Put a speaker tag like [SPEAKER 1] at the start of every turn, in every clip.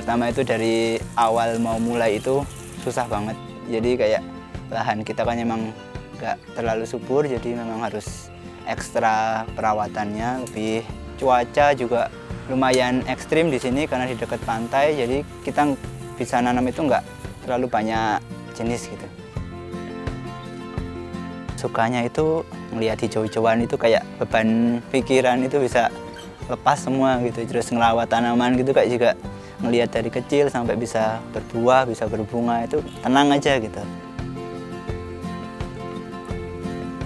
[SPEAKER 1] Pertama itu dari awal mau mulai itu susah banget. Jadi kayak lahan kita kan emang nggak terlalu subur, jadi memang harus ekstra perawatannya. Lebih cuaca juga lumayan ekstrim di sini karena di dekat pantai, jadi kita bisa nanam itu nggak terlalu banyak jenis gitu. Sukanya itu melihat hijau-hijauan itu kayak beban pikiran itu bisa lepas semua gitu. Terus ngelawat tanaman gitu kayak juga ngelihat dari kecil sampai bisa berbuah, bisa berbunga, itu tenang aja gitu.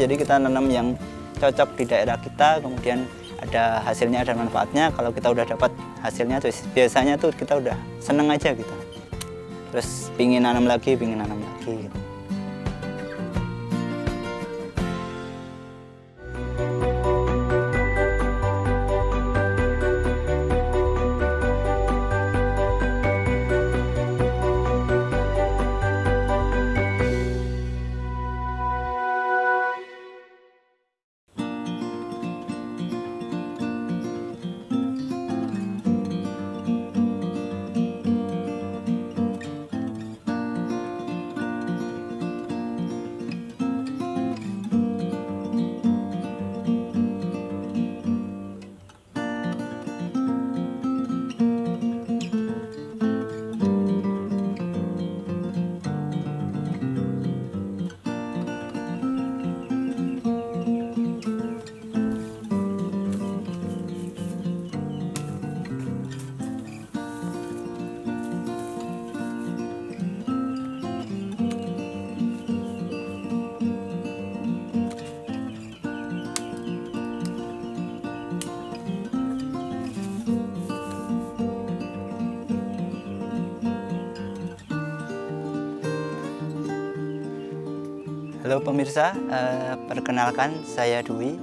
[SPEAKER 1] Jadi kita nanam yang cocok di daerah kita, kemudian ada hasilnya, ada manfaatnya. Kalau kita udah dapat hasilnya tuh biasanya tuh kita udah seneng aja gitu. Terus pingin nanam lagi gitu. Halo pemirsa, perkenalkan saya Dwi.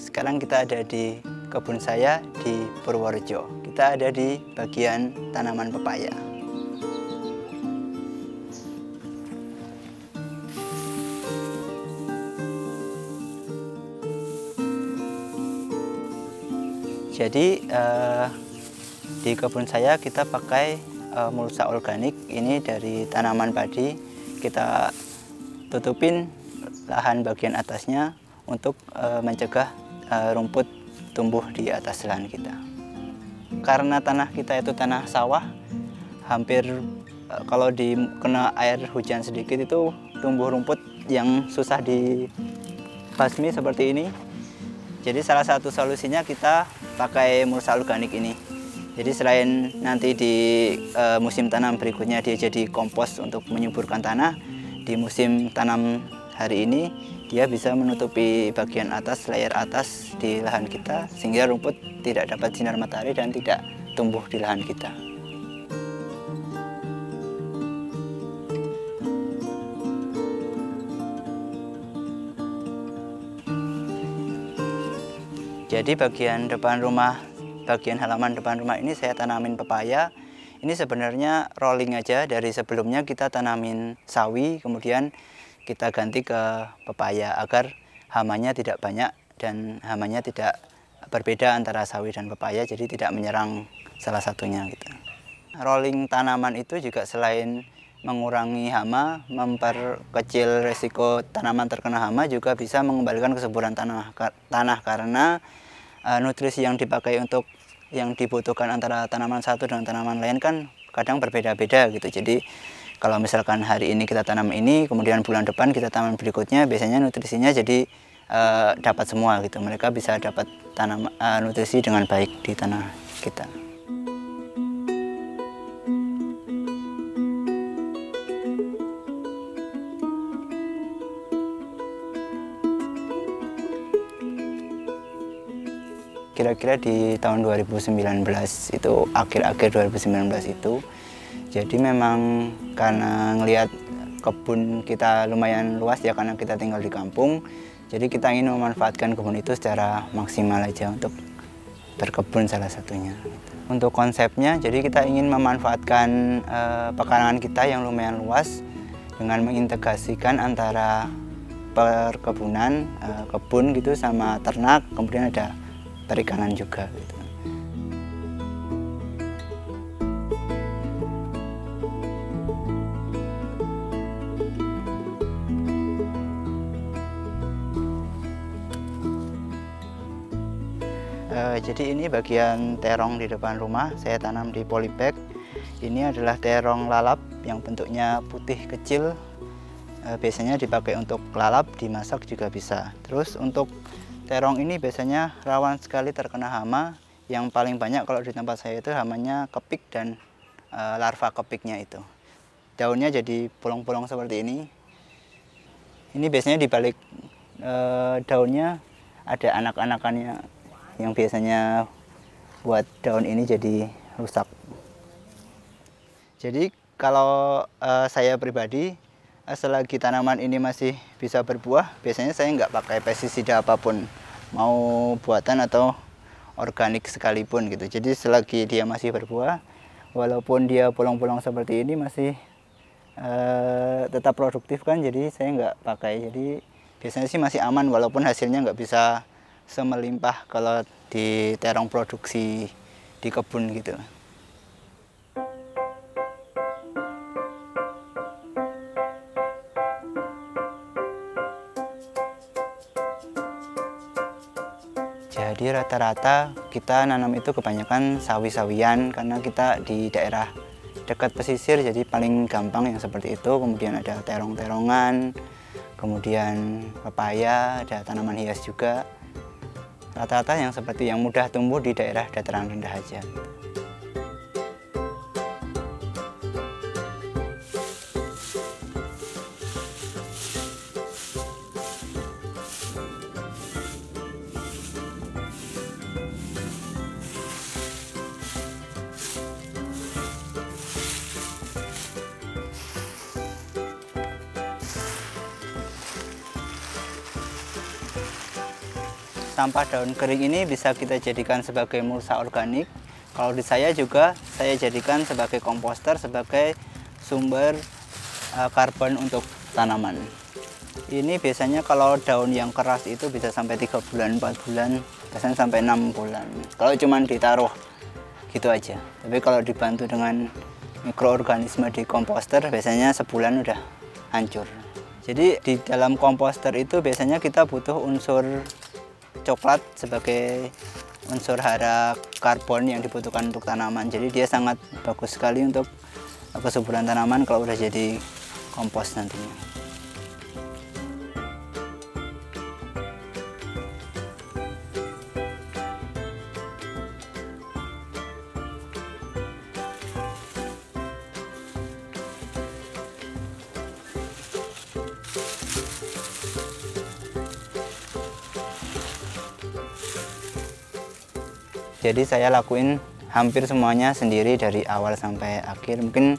[SPEAKER 1] Sekarang kita ada di kebun saya di Purworejo. Kita ada di bagian tanaman pepaya. Jadi di kebun saya kita pakai mulsa organik ini dari tanaman padi. Kita tutupin lahan bagian atasnya untuk mencegah rumput tumbuh di atas lahan kita. Karena tanah kita itu tanah sawah, hampir kalau kena air hujan sedikit itu tumbuh rumput yang susah dibasmi seperti ini. Jadi salah satu solusinya kita pakai mulsa organik ini. Jadi selain nanti di musim tanam berikutnya dia jadi kompos untuk menyuburkan tanah, di musim tanam hari ini dia bisa menutupi bagian atas, layar atas di lahan kita, sehingga rumput tidak dapat sinar matahari dan tidak tumbuh di lahan kita. Jadi bagian depan rumah, bagian halaman depan rumah ini saya tanamin pepaya. Ini sebenarnya rolling aja, dari sebelumnya kita tanamin sawi, kemudian kita ganti ke pepaya agar hamanya tidak banyak dan hamanya tidak berbeda antara sawi dan pepaya, jadi tidak menyerang salah satunya gitu. Rolling tanaman itu juga selain mengurangi hama, memperkecil resiko tanaman terkena hama, juga bisa mengembalikan kesuburan tanah karena nutrisi yang dipakai untuk yang dibutuhkan antara tanaman satu dengan tanaman lain kan kadang berbeda-beda gitu. Jadi kalau misalkan hari ini kita tanam ini, kemudian bulan depan kita tanam berikutnya, biasanya nutrisinya jadi dapat semua gitu. Mereka bisa dapat nutrisi dengan baik di tanah kita. Kira-kira di tahun 2019 itu, akhir-akhir 2019 itu, jadi memang karena ngelihat kebun kita lumayan luas ya, karena kita tinggal di kampung, jadi kita ingin memanfaatkan kebun itu secara maksimal aja untuk berkebun salah satunya. Untuk konsepnya, jadi kita ingin memanfaatkan pekarangan kita yang lumayan luas dengan mengintegrasikan antara perkebunan, kebun gitu sama ternak, kemudian ada perikanan juga gitu. Jadi ini bagian terong di depan rumah, saya tanam di polybag. Ini adalah terong lalap yang bentuknya putih kecil. Biasanya dipakai untuk lalap, dimasak juga bisa. Terus untuk terong ini biasanya rawan sekali terkena hama. Yang paling banyak kalau di tempat saya itu hamanya kepik dan larva kepiknya itu. Daunnya jadi bolong-bolong seperti ini. Ini biasanya di balik daunnya ada anak-anakannya yang biasanya buat daun ini jadi rusak. Jadi kalau saya pribadi, selagi tanaman ini masih bisa berbuah, biasanya saya nggak pakai pestisida apapun, mau buatan atau organik sekalipun gitu. Jadi selagi dia masih berbuah, walaupun dia bolong-bolong seperti ini masih tetap produktif kan, jadi saya nggak pakai. Jadi biasanya sih masih aman walaupun hasilnya nggak bisa semelimpah kalau di terong produksi di kebun gitu. Jadi rata-rata kita nanam itu kebanyakan sawi-sawian karena kita di daerah dekat pesisir, jadi paling gampang yang seperti itu. Kemudian ada terong-terongan, kemudian pepaya, ada tanaman hias juga. Rata-rata yang seperti yang mudah tumbuh di daerah dataran rendah aja. Sampah daun kering ini bisa kita jadikan sebagai mulsa organik. Kalau di saya juga, saya jadikan sebagai komposter, sebagai sumber karbon untuk tanaman. Ini biasanya kalau daun yang keras itu bisa sampai 3 bulan, 4 bulan, biasanya sampai 6 bulan. Kalau cuma ditaruh gitu aja. Tapi kalau dibantu dengan mikroorganisme di komposter, biasanya sebulan udah hancur. Jadi di dalam komposter itu biasanya kita butuh unsur coklat sebagai unsur hara karbon yang dibutuhkan untuk tanaman. Jadi dia sangat bagus sekali untuk kesuburan tanaman kalau udah jadi kompos nantinya. Jadi saya lakuin hampir semuanya sendiri dari awal sampai akhir. Mungkin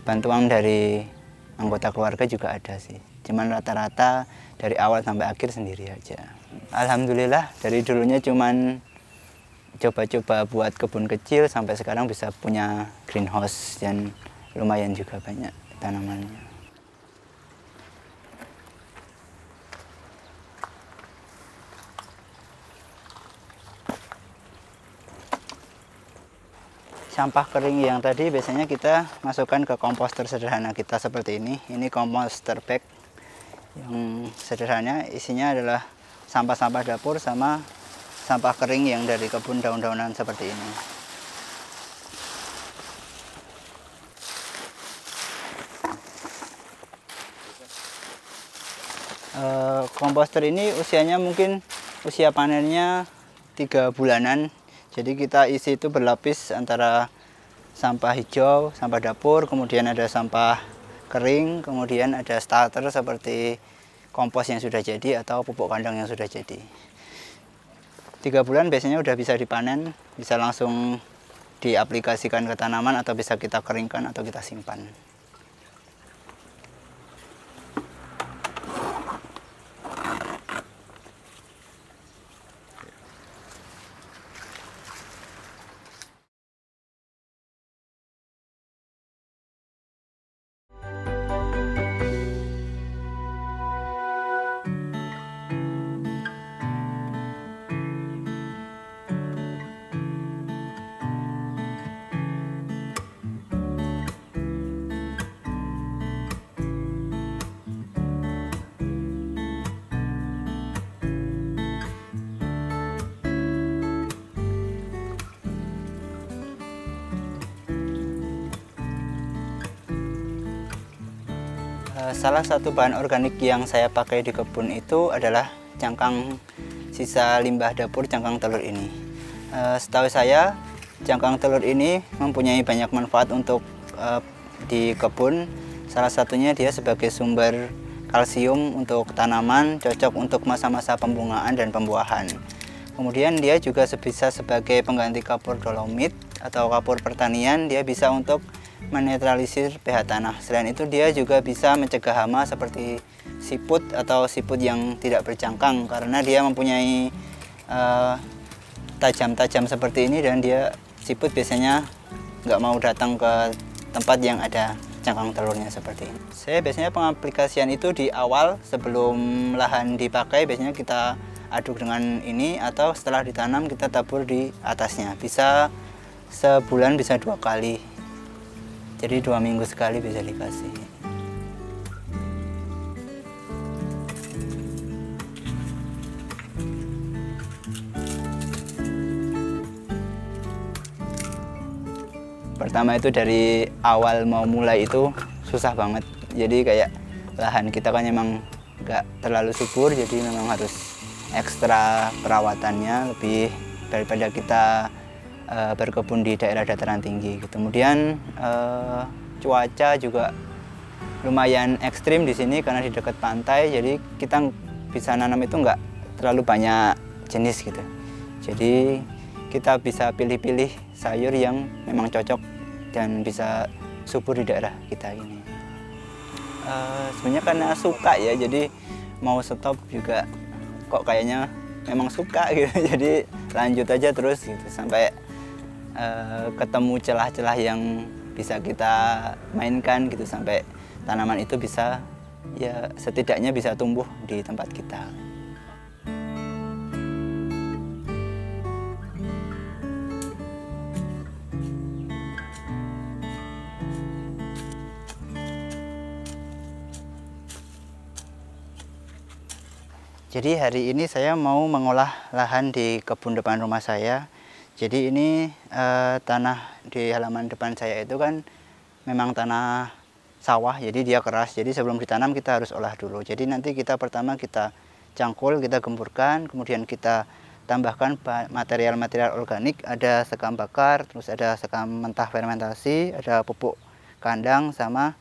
[SPEAKER 1] bantuan dari anggota keluarga juga ada sih. Cuman rata-rata dari awal sampai akhir sendiri aja. Alhamdulillah dari dulunya cuman coba-coba buat kebun kecil sampai sekarang bisa punya greenhouse dan lumayan juga banyak tanamannya. Sampah kering yang tadi biasanya kita masukkan ke komposter sederhana kita seperti ini. Ini komposter bag yang sederhana, isinya adalah sampah-sampah dapur sama sampah kering yang dari kebun daun-daunan seperti ini. Komposter ini usianya mungkin usia panennya 3 bulanan. Jadi kita isi itu berlapis antara sampah hijau, sampah dapur, kemudian ada sampah kering, kemudian ada starter seperti kompos yang sudah jadi atau pupuk kandang yang sudah jadi. 3 bulan biasanya udah bisa dipanen, bisa langsung diaplikasikan ke tanaman atau bisa kita keringkan atau kita simpan. Salah satu bahan organik yang saya pakai di kebun itu adalah cangkang sisa limbah dapur, cangkang telur ini. Setahu saya, cangkang telur ini mempunyai banyak manfaat untuk di kebun. Salah satunya dia sebagai sumber kalsium untuk tanaman, cocok untuk masa-masa pembungaan dan pembuahan. Kemudian dia juga bisa sebagai pengganti kapur dolomit atau kapur pertanian. Dia bisa untuk menetralisir pH tanah. Selain itu dia juga bisa mencegah hama seperti siput atau siput yang tidak bercangkang, karena dia mempunyai tajam-tajam seperti ini, dan dia siput biasanya nggak mau datang ke tempat yang ada cangkang telurnya seperti ini. Saya biasanya pengaplikasian itu di awal sebelum lahan dipakai, biasanya kita aduk dengan ini, atau setelah ditanam kita tabur di atasnya. Bisa sebulan bisa 2 kali. Jadi 2 minggu sekali bisa dikasih. Pertama itu dari awal mau mulai itu susah banget. Jadi kayak lahan kita kan memang nggak terlalu subur, jadi memang harus ekstra perawatannya lebih daripada kita berkebun di daerah dataran tinggi. Kemudian cuaca juga lumayan ekstrim di sini karena di dekat pantai, jadi kita bisa nanam itu nggak terlalu banyak jenis gitu. Jadi kita bisa pilih-pilih sayur yang memang cocok dan bisa subur di daerah kita ini. Sebenarnya karena suka ya, jadi mau stop juga kok kayaknya memang suka gitu. Jadi lanjut aja terus gitu sampai ketemu celah-celah yang bisa kita mainkan gitu, sampai tanaman itu bisa ya setidaknya bisa tumbuh di tempat kita. Jadi hari ini saya mau mengolah lahan di kebun depan rumah saya. Jadi ini tanah di halaman depan saya itu kan memang tanah sawah, jadi dia keras. Jadi sebelum ditanam kita harus olah dulu. Jadi nanti pertama kita cangkul, kita gemburkan, kemudian kita tambahkan material-material organik. Ada sekam bakar, terus ada sekam mentah fermentasi, ada pupuk kandang, sama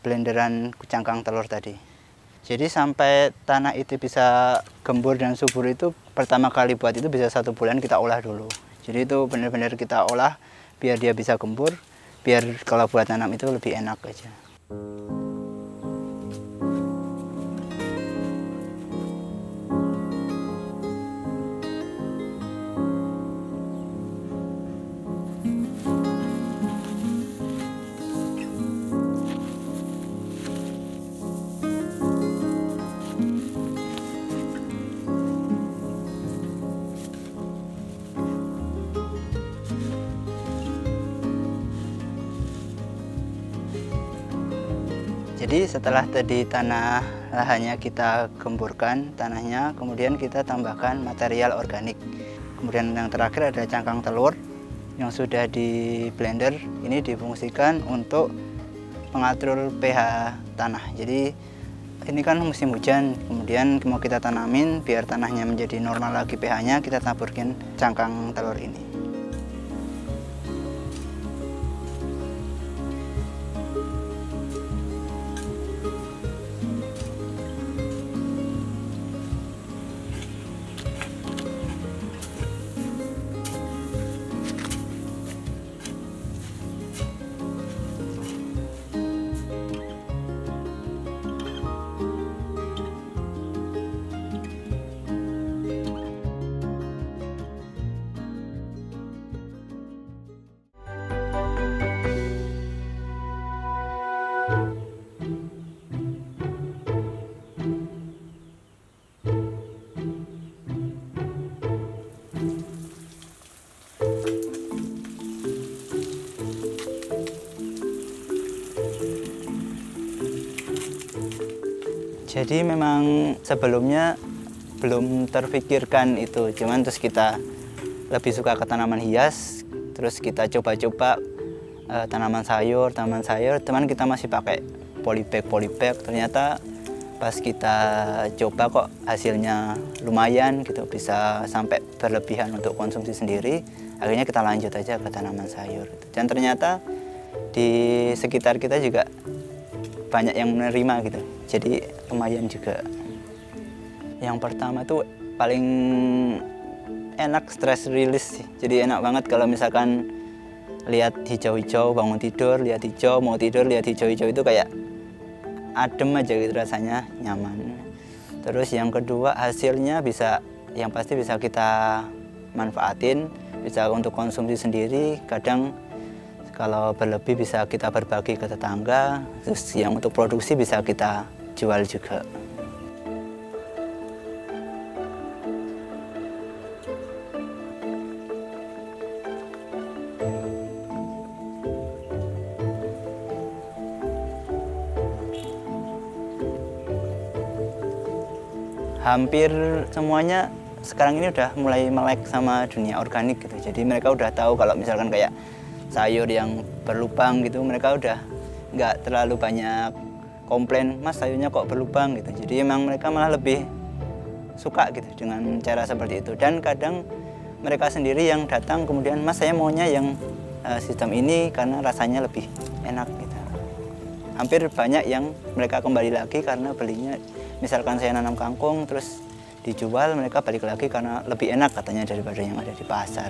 [SPEAKER 1] blenderan cangkang telur tadi. Jadi sampai tanah itu bisa gembur dan subur itu pertama kali buat itu bisa 1 bulan kita olah dulu. Jadi itu benar-benar kita olah biar dia bisa gembur, biar kalau buat tanam itu lebih enak aja. Jadi setelah tadi tanah lahannya kita gemburkan tanahnya, kemudian kita tambahkan material organik. Kemudian yang terakhir ada cangkang telur yang sudah di blender. Ini difungsikan untuk mengatur pH tanah. Jadi ini kan musim hujan, kemudian mau kita tanamin biar tanahnya menjadi normal lagi pH-nya, kita taburkan cangkang telur ini. Jadi memang sebelumnya belum terfikirkan itu, cuman terus kita lebih suka ke tanaman hias, terus kita coba-coba tanaman sayur, teman kita masih pakai polybag. Ternyata pas kita coba kok hasilnya lumayan gitu, bisa sampai berlebihan untuk konsumsi sendiri. Akhirnya kita lanjut aja ke tanaman sayur. Dan ternyata di sekitar kita juga banyak yang menerima gitu. Jadi lumayan juga. Yang pertama tuh paling enak stress release sih. Jadi enak banget kalau misalkan lihat hijau-hijau bangun tidur, lihat hijau mau tidur, lihat hijau-hijau itu kayak adem aja gitu, rasanya nyaman. Terus yang kedua, hasilnya yang pasti bisa kita manfaatin, bisa untuk konsumsi sendiri. Kadang kalau berlebih bisa kita berbagi ke tetangga. Terus yang untuk produksi bisa kita jual juga. Hampir semuanya sekarang ini udah mulai melek sama dunia organik gitu. Jadi mereka udah tahu kalau misalkan kayak sayur yang berlubang gitu, mereka udah nggak terlalu banyak komplain, Mas sayurnya kok berlubang gitu. Jadi emang mereka malah lebih suka gitu dengan cara seperti itu. Dan kadang mereka sendiri yang datang kemudian, Mas saya maunya yang sistem ini karena rasanya lebih enak gitu. Hampir banyak yang mereka kembali lagi karena belinya, misalkan saya nanam kangkung terus dijual, mereka balik lagi karena lebih enak katanya daripada yang ada di pasar.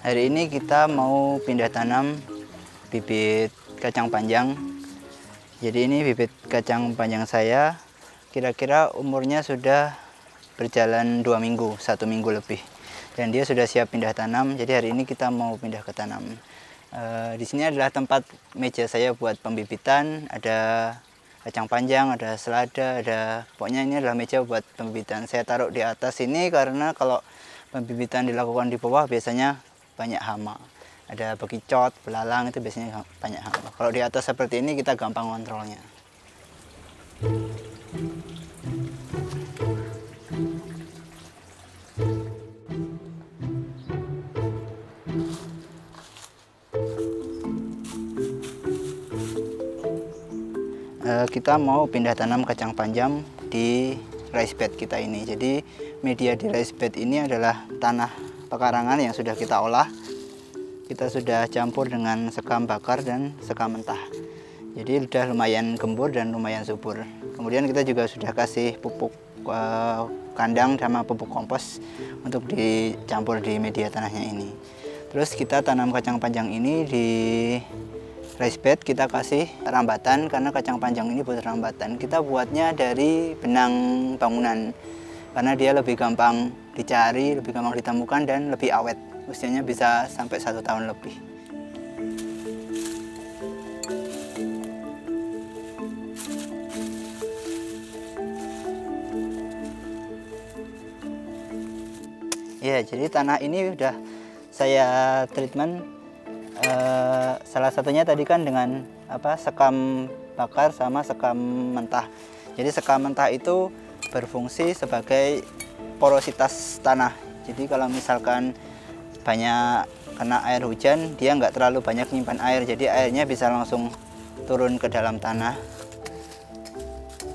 [SPEAKER 1] Hari ini kita mau pindah tanam bibit kacang panjang. Jadi ini bibit kacang panjang saya, kira-kira umurnya sudah berjalan 2 minggu, 1 minggu lebih. Dan dia sudah siap pindah tanam, jadi hari ini kita mau pindah ke tanam. Di sini adalah tempat meja saya buat pembibitan, ada kacang panjang, ada selada, pokoknya ini adalah meja buat pembibitan. Saya taruh di atas ini karena kalau pembibitan dilakukan di bawah biasanya banyak hama, ada bekicot, belalang, itu biasanya banyak hama. Kalau di atas seperti ini kita gampang kontrolnya. Kita mau pindah tanam kacang panjang di rice bed kita ini. Jadi media di rice bed ini adalah tanah pekarangan yang sudah kita olah. Kita sudah campur dengan sekam bakar dan sekam mentah. Jadi sudah lumayan gembur dan lumayan subur. Kemudian kita juga sudah kasih pupuk kandang sama pupuk kompos untuk dicampur di media tanahnya ini. Terus kita tanam kacang panjang ini di rice bed, kita kasih rambatan karena kacang panjang ini butuh rambatan. Kita buatnya dari benang bangunan karena dia lebih gampang dicari, lebih gampang ditemukan dan lebih awet. usianya bisa sampai 1 tahun lebih. Ya, jadi tanah ini udah saya treatment, salah satunya tadi kan dengan sekam bakar sama sekam mentah. Jadi sekam mentah itu berfungsi sebagai porositas tanah. Jadi kalau misalkan banyak kena air hujan, dia nggak terlalu banyak nyimpan air, jadi airnya bisa langsung turun ke dalam tanah,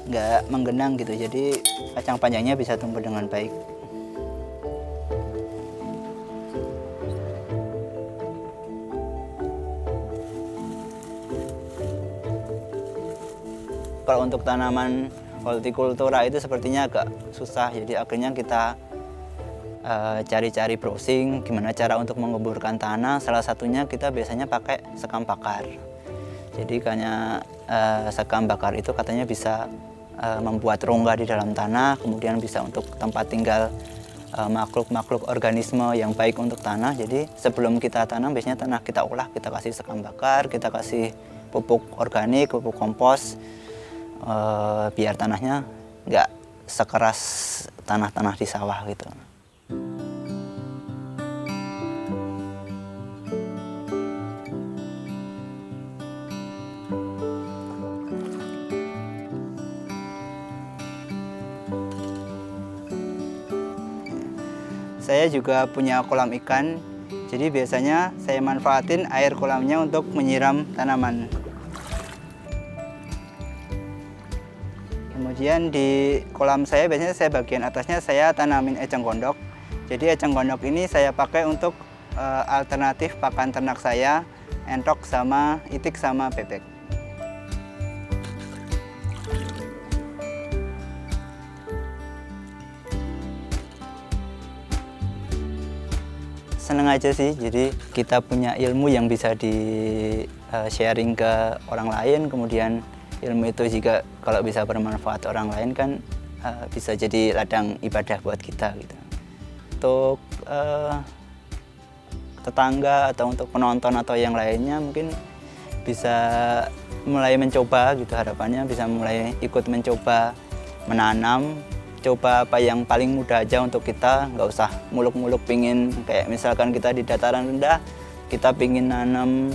[SPEAKER 1] nggak menggenang gitu. Jadi kacang panjangnya bisa tumbuh dengan baik. Kalau untuk tanaman hortikultura itu sepertinya agak susah, jadi akhirnya kita cari-cari browsing gimana cara untuk mengemburkan tanah. Salah satunya kita biasanya pakai sekam bakar. Jadi karena sekam bakar itu katanya bisa membuat rongga di dalam tanah, kemudian bisa untuk tempat tinggal makhluk-makhluk organisme yang baik untuk tanah. Jadi sebelum kita tanam biasanya tanah kita olah, kita kasih sekam bakar, kita kasih pupuk organik, pupuk kompos, biar tanahnya nggak sekeras tanah-tanah di sawah gitu. Saya juga punya kolam ikan, jadi biasanya saya manfaatin air kolamnya untuk menyiram tanaman. Kemudian di kolam saya biasanya bagian atasnya saya tanamin eceng gondok. Jadi eceng gondok ini saya pakai untuk alternatif pakan ternak saya, entok sama itik sama bebek. Seneng aja sih, jadi kita punya ilmu yang bisa di sharing ke orang lain, kemudian ilmu itu juga kalau bisa bermanfaat orang lain kan bisa jadi ladang ibadah buat kita gitu. Untuk tetangga atau untuk penonton atau yang lainnya mungkin bisa mulai mencoba gitu, harapannya bisa mulai ikut mencoba menanam, coba apa yang paling mudah aja untuk kita, nggak usah muluk-muluk pingin kayak misalkan kita di dataran rendah kita pingin nanam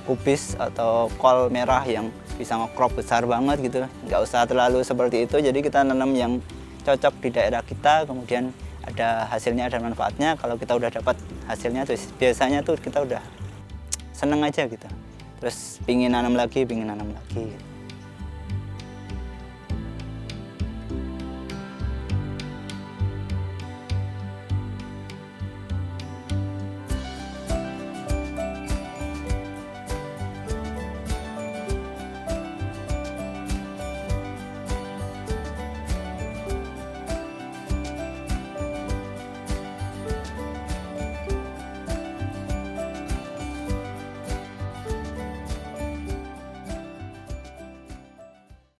[SPEAKER 1] kubis atau kol merah yang bisa ngekrop besar banget gitu, nggak usah terlalu seperti itu. Jadi kita nanam yang cocok di daerah kita, kemudian ada hasilnya, ada manfaatnya. Kalau kita udah dapat hasilnya tuh biasanya tuh kita udah seneng aja gitu, terus pingin nanam lagi, pingin nanam lagi gitu.